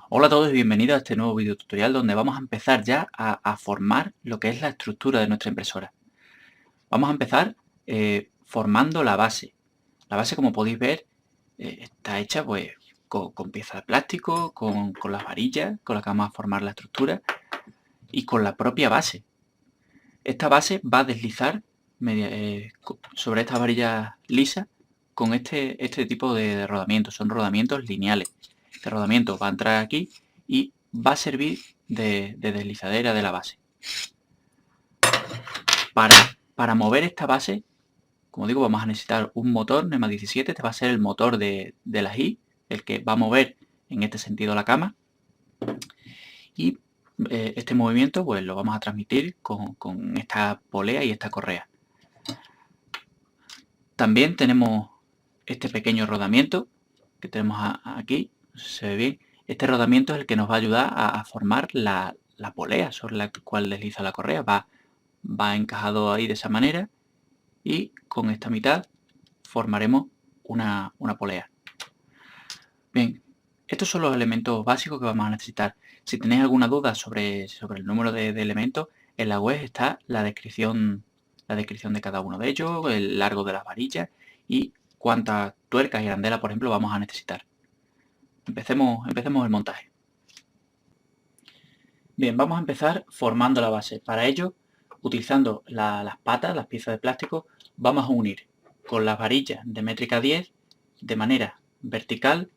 Hola a todos y bienvenidos a este nuevo video tutorial donde vamos a empezar ya a formar lo que es la estructura de nuestra impresora. Vamos a empezar formando la base. La base, como podéis ver, está hecha pues con piezas de plástico, con las varillas con las que vamos a formar la estructura y con la propia base. Esta base va a deslizar sobre estas varillas lisas con este tipo de rodamientos. Son rodamientos lineales. Este rodamiento va a entrar aquí y va a servir de deslizadera de la base. Para mover esta base, como digo, vamos a necesitar un motor NEMA 17. Este va a ser el motor de la GI, el que va a mover en este sentido la cama. Y este movimiento pues lo vamos a transmitir con esta polea y esta correa. También tenemos este pequeño rodamiento que tenemos aquí, no sé si se ve bien. Este rodamiento es el que nos va a ayudar a formar la polea sobre la cual desliza la correa. Va encajado ahí de esa manera y con esta mitad formaremos una polea. Bien, estos son los elementos básicos que vamos a necesitar. Si tenéis alguna duda sobre el número de elementos, en la web está la descripción de cada uno de ellos, el largo de las varillas y cuántas tuercas y arandelas, por ejemplo, vamos a necesitar. Empecemos el montaje. Bien, vamos a empezar formando la base. Para ello, utilizando las patas, las piezas de plástico, vamos a unir con las varillas de métrica 10 de manera vertical.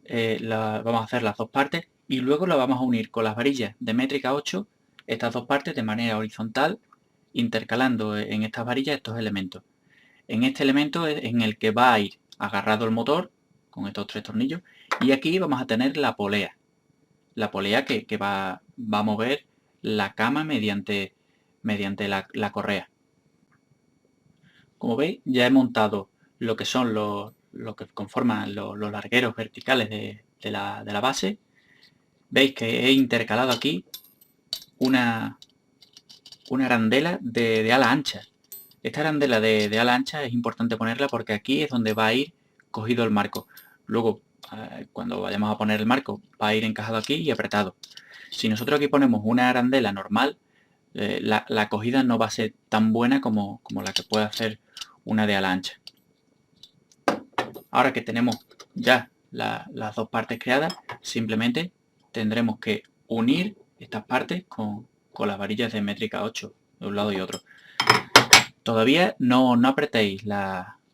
Vamos a hacer las dos partes y luego la vamos a unir con las varillas de métrica 8, estas dos partes de manera horizontal, intercalando en estas varillas estos elementos. En este elemento es en el que va a ir agarrado el motor con estos tres tornillos y aquí vamos a tener la polea que va a mover la cama mediante la correa. Como veis, ya he montado lo que son lo que conforman los largueros verticales de la base. Veis que he intercalado aquí una arandela de ala ancha. Esta arandela de ala ancha es importante ponerla porque aquí es donde va a ir cogido el marco. Luego, cuando vayamos a poner el marco, va a ir encajado aquí y apretado. Si nosotros aquí ponemos una arandela normal, la acogida no va a ser tan buena como la que puede hacer una de ala ancha. Ahora que tenemos ya las dos partes creadas, simplemente tendremos que unir estas partes con las varillas de métrica 8 de un lado y otro. Todavía no apretéis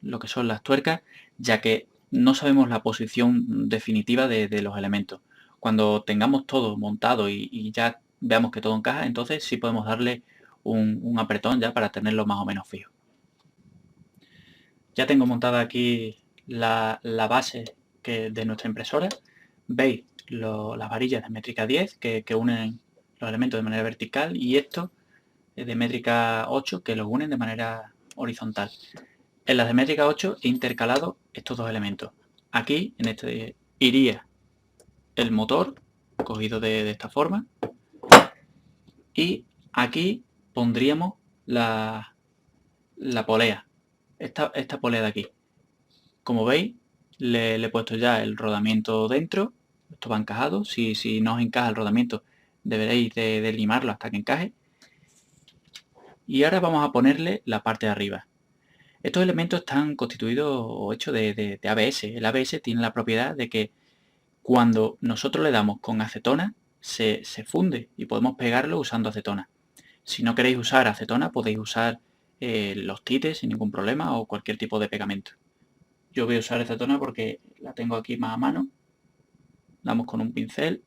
lo que son las tuercas, ya que no sabemos la posición definitiva de los elementos. Cuando tengamos todo montado y ya veamos que todo encaja, entonces sí podemos darle un apretón ya para tenerlo más o menos fijo. Ya tengo montada aquí la base de nuestra impresora. Veis las varillas de métrica 10 que unen los elementos de manera vertical y esto de métrica 8 que los unen de manera horizontal. En las de métrica 8 he intercalado estos dos elementos. Aquí, en este, iría el motor cogido de esta forma y aquí pondríamos la polea, esta polea de aquí. Como veis, le he puesto ya el rodamiento dentro, esto va encajado. Si no os encaja el rodamiento, deberéis de limarlo hasta que encaje. Y ahora vamos a ponerle la parte de arriba. Estos elementos están constituidos o hechos de ABS. El ABS tiene la propiedad de que cuando nosotros le damos con acetona, se funde y podemos pegarlo usando acetona. Si no queréis usar acetona, podéis usar los tites sin ningún problema o cualquier tipo de pegamento. Yo voy a usar acetona porque la tengo aquí más a mano. Damos con un pincel.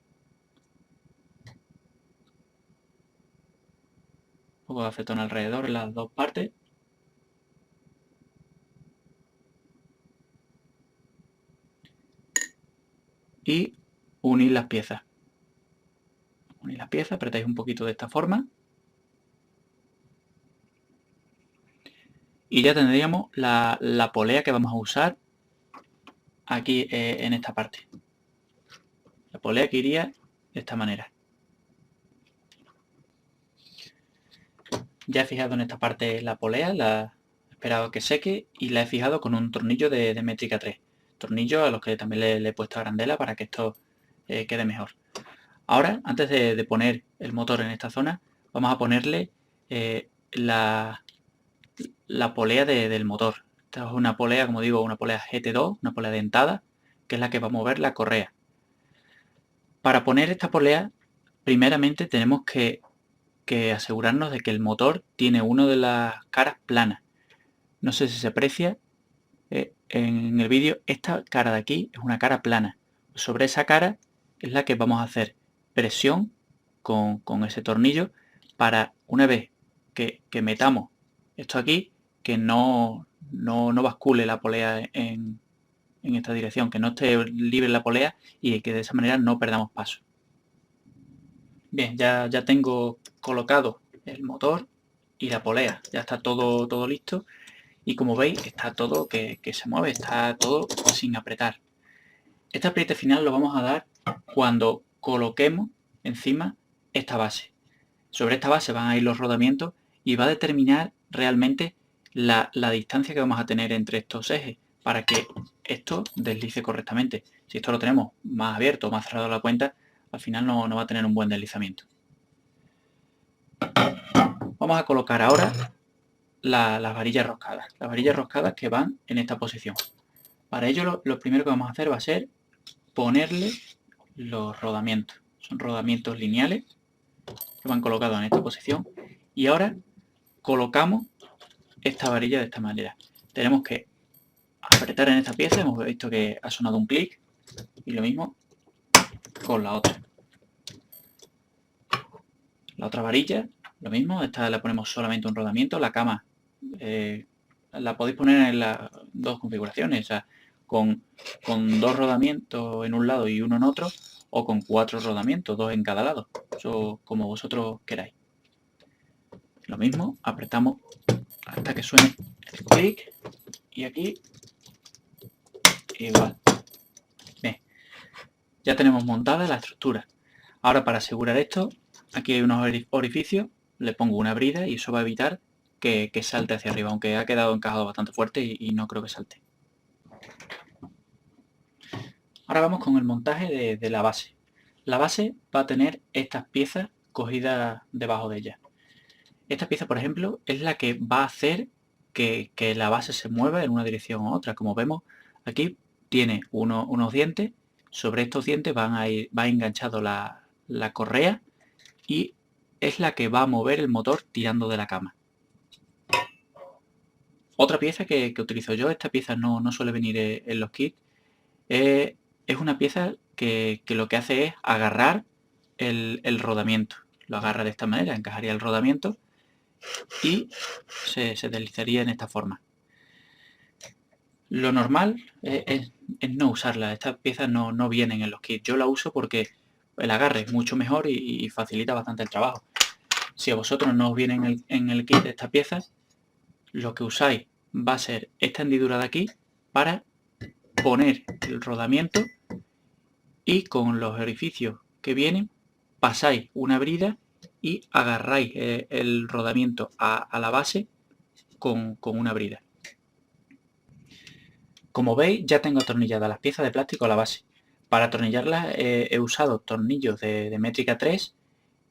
Un poco de acetona alrededor en las dos partes. Y unir las piezas. Unir las piezas, apretáis un poquito de esta forma. Y ya tendríamos la polea que vamos a usar aquí en esta parte. La polea que iría de esta manera. Ya he fijado en esta parte la polea, la he esperado que seque y la he fijado con un tornillo de métrica 3. Tornillo a los que también le he puesto arandela para que esto quede mejor. Ahora, antes de poner el motor en esta zona, vamos a ponerle la polea del motor. Esta es una polea, como digo, una polea GT2, una polea dentada, que es la que va a mover la correa. Para poner esta polea, primeramente tenemos que asegurarnos de que el motor tiene una de las caras planas. No sé si se aprecia en el vídeo, esta cara de aquí es una cara plana. Sobre esa cara es la que vamos a hacer presión con ese tornillo para una vez que metamos esto aquí, que no bascule la polea en esta dirección, que no esté libre la polea y que de esa manera no perdamos paso. Bien, ya tengo colocado el motor y la polea, ya está todo listo y como veis está todo que se mueve, está todo sin apretar. Este apriete final lo vamos a dar cuando coloquemos encima esta base. Sobre esta base van a ir los rodamientos y va a determinar realmente la distancia que vamos a tener entre estos ejes para que esto deslice correctamente. Si esto lo tenemos más abierto o más cerrado la cuenta, al final no va a tener un buen deslizamiento. Vamos a colocar ahora las varillas roscadas que van en esta posición. Para ello lo primero que vamos a hacer va a ser ponerle los rodamientos. Son rodamientos lineales que van colocados en esta posición y ahora colocamos esta varilla de esta manera. Tenemos que apretar en esta pieza, hemos visto que ha sonado un clic y lo mismo con la otra. La otra varilla, lo mismo, esta le ponemos solamente un rodamiento, la cama la podéis poner en las dos configuraciones, o sea, con 2 rodamientos en un lado y uno en otro, o con 4 rodamientos, 2 en cada lado, eso como vosotros queráis. Lo mismo, apretamos hasta que suene el clic y aquí igual. Bien, ya tenemos montada la estructura. Ahora para asegurar esto, aquí hay unos orificios, le pongo una brida y eso va a evitar que salte hacia arriba, aunque ha quedado encajado bastante fuerte y no creo que salte. Ahora vamos con el montaje de la base. La base va a tener estas piezas cogidas debajo de ella. Esta pieza, por ejemplo, es la que va a hacer que la base se mueva en una dirección u otra. Como vemos, aquí tiene unos dientes. Sobre estos dientes va enganchado la correa y es la que va a mover el motor tirando de la cama. Otra pieza que utilizo yo, esta pieza no suele venir en los kits, es una pieza que lo que hace es agarrar el rodamiento. Lo agarra de esta manera, encajaría el rodamiento y se deslizaría en esta forma. Lo normal es no usarla. Estas piezas no vienen en los kits. Yo la uso porque el agarre es mucho mejor y facilita bastante el trabajo. Si a vosotros no os viene en el kit esta pieza, lo que usáis va a ser esta hendidura de aquí para poner el rodamiento y con los orificios que vienen pasáis una brida y agarráis el rodamiento a la base con una brida. Como veis, ya tengo atornilladas las piezas de plástico a la base. Para atornillarlas he usado tornillos de métrica 3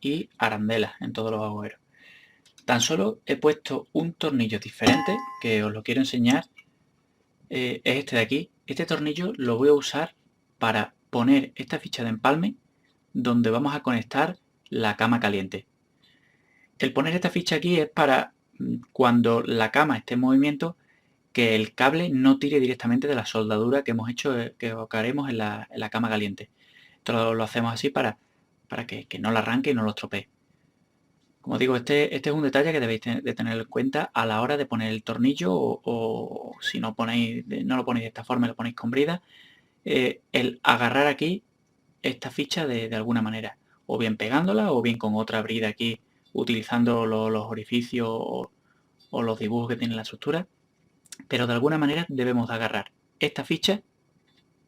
y arandelas en todos los agujeros. Tan solo he puesto un tornillo diferente, que os lo quiero enseñar, es este de aquí. Este tornillo lo voy a usar para poner esta ficha de empalme donde vamos a conectar la cama caliente. El poner esta ficha aquí es para cuando la cama esté en movimiento, que el cable no tire directamente de la soldadura que hemos hecho, que colocaremos en la cama caliente. Esto lo hacemos así para que no la arranque y no lo estropee. Como digo, este es un detalle que debéis de tener en cuenta a la hora de poner el tornillo o si no lo ponéis de esta forma, lo ponéis con brida, el agarrar aquí esta ficha de alguna manera, o bien pegándola o bien con otra brida aquí utilizando los orificios o los dibujos que tiene la estructura, pero de alguna manera debemos de agarrar esta ficha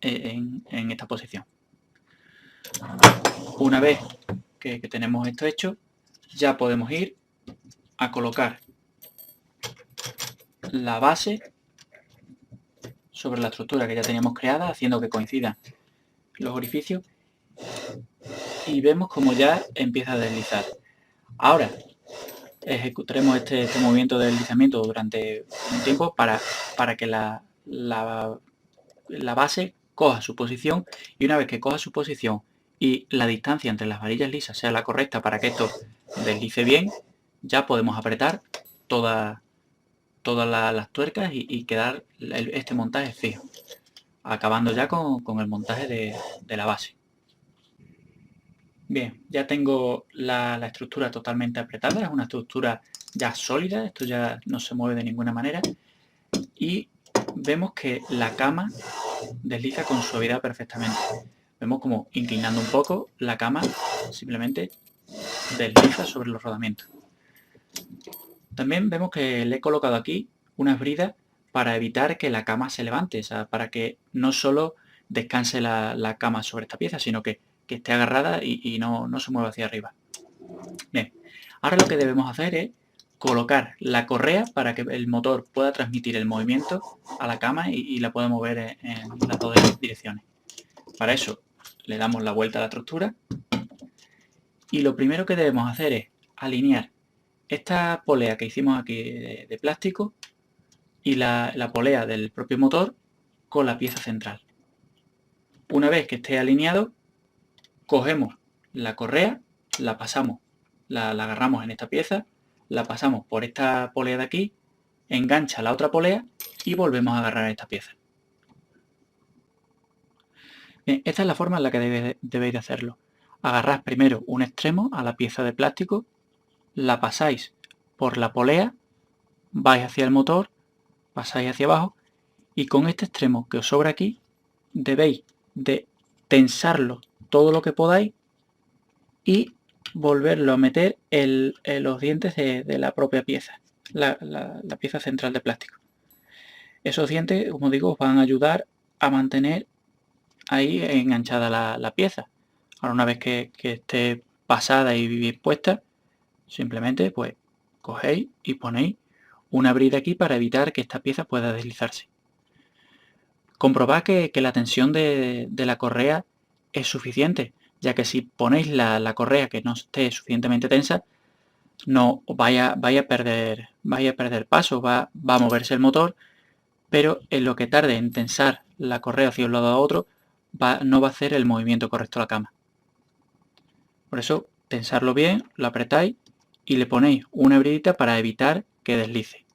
en esta posición. Una vez que tenemos esto hecho, ya podemos ir a colocar la base sobre la estructura que ya teníamos creada, haciendo que coincidan los orificios, y vemos como ya empieza a deslizar. Ahora ejecutaremos este movimiento de deslizamiento durante un tiempo para que la base coja su posición, y una vez que coja su posición y la distancia entre las varillas lisas sea la correcta para que esto deslice bien, ya podemos apretar todas las tuercas y quedar este montaje fijo, acabando ya con el montaje de la base. Bien, ya tengo la estructura totalmente apretada, es una estructura ya sólida, esto ya no se mueve de ninguna manera, y vemos que la cama desliza con suavidad perfectamente. Vemos como inclinando un poco la cama simplemente desliza sobre los rodamientos. También vemos que le he colocado aquí unas bridas para evitar que la cama se levante, o sea, para que no solo descanse la cama sobre esta pieza, sino que esté agarrada y no se mueva hacia arriba. Bien, ahora lo que debemos hacer es colocar la correa para que el motor pueda transmitir el movimiento a la cama y la pueda mover en las dos direcciones. Para eso le damos la vuelta a la estructura, y lo primero que debemos hacer es alinear esta polea que hicimos aquí de plástico y la polea del propio motor con la pieza central. Una vez que esté alineado, cogemos la correa, la pasamos, la agarramos en esta pieza, la pasamos por esta polea de aquí, engancha la otra polea y volvemos a agarrar esta pieza. Bien, esta es la forma en la que debéis de hacerlo. Agarráis primero un extremo a la pieza de plástico, la pasáis por la polea, vais hacia el motor, pasáis hacia abajo, y con este extremo que os sobra aquí debéis de tensarlo todo lo que podáis y volverlo a meter en los dientes de la propia pieza, la pieza central de plástico. Esos dientes, como digo, os van a ayudar a mantener ahí enganchada la pieza. Ahora, una vez que esté pasada y bien puesta, simplemente pues cogéis y ponéis una brida aquí para evitar que esta pieza pueda deslizarse. Comprobad que la tensión de la correa es suficiente, ya que si ponéis la correa que no esté suficientemente tensa, no vaya a perder paso, va a moverse el motor, pero en lo que tarde en tensar la correa hacia un lado a otro, no va a hacer el movimiento correcto a la cama. Por eso, tensarlo bien, lo apretáis y le ponéis una bridita para evitar que deslice.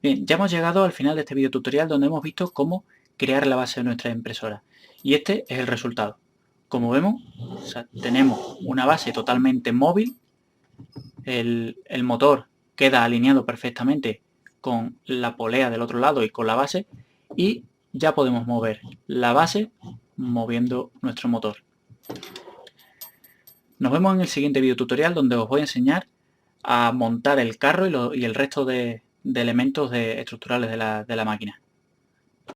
Bien, ya hemos llegado al final de este video tutorial, donde hemos visto cómo crear la base de nuestra impresora. Y este es el resultado. Como vemos, tenemos una base totalmente móvil, el motor queda alineado perfectamente con la polea del otro lado y con la base, y ya podemos mover la base moviendo nuestro motor. Nos vemos en el siguiente video tutorial, donde os voy a enseñar a montar el carro y el resto de elementos estructurales de la máquina.